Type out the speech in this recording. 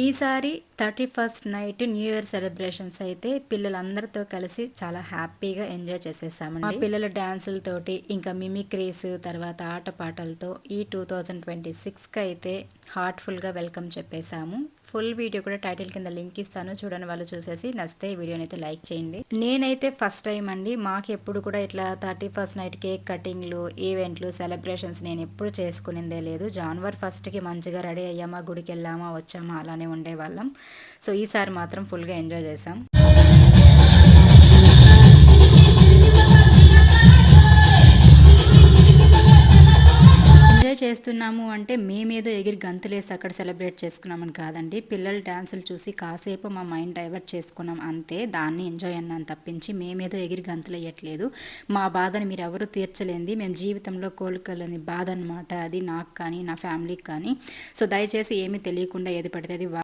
ఈసారి 31st night new year celebrations అయితే పిల్లలందరితో కలిసి చాలా హ్యాపీగా ఎంజాయ్ చేసేసామండి. మా పిల్లల డాన్సులతోటి ఇంకా మిమిక్రీస్ తర్వాత ఆటపాటలతో ఈ 2026కి అయితే హార్ట్ఫుల్గా వెల్కమ్ చెప్పేశాము. ఫుల్ వీడియో కూడా టైటిల్ కింద లింక్ ఇస్తాను, చూడని వాళ్ళు చూసేసి నచ్చితే ఈ వీడియోని అయితే లైక్ చేయండి. నేనైతే ఫస్ట్ టైం అండి, మాకు ఎప్పుడు కూడా ఇట్లా 31st నైట్ కేక్ కటింగ్లు ఈవెంట్లు సెలబ్రేషన్స్ నేను ఎప్పుడు చేసుకునిందే లేదు. జనవరి 1కి మంచిగా రెడీ అయ్యామా, గుడికి వెళ్ళామా వచ్చామా అలానే ఉండేవాళ్ళం. సో ఈసారి మాత్రం ఫుల్గా ఎంజాయ్ చేసాం. ఎంజాయ్ చేస్తున్నాము అంటే మేమేదో ఎగిరి గంతులేసి అక్కడ సెలబ్రేట్ చేసుకున్నామని కాదండి. పిల్లల డాన్సులు చూసి కాసేపు మా మైండ్ డైవర్ట్ చేసుకున్నాం అంతే. దాన్ని ఎంజాయ్ అన్నాను తప్పించి మేమేదో ఎగిరి గంతులు వేయట్లేదు. మా బాధని మీరు ఎవరు తీర్చలేంది, మేము జీవితంలో కోలుకోలేని బాధ అనమాట అది, నాకు కానీ నా ఫ్యామిలీకి కానీ. సో దయచేసి ఏమీ తెలియకుండా ఏది పడితే అది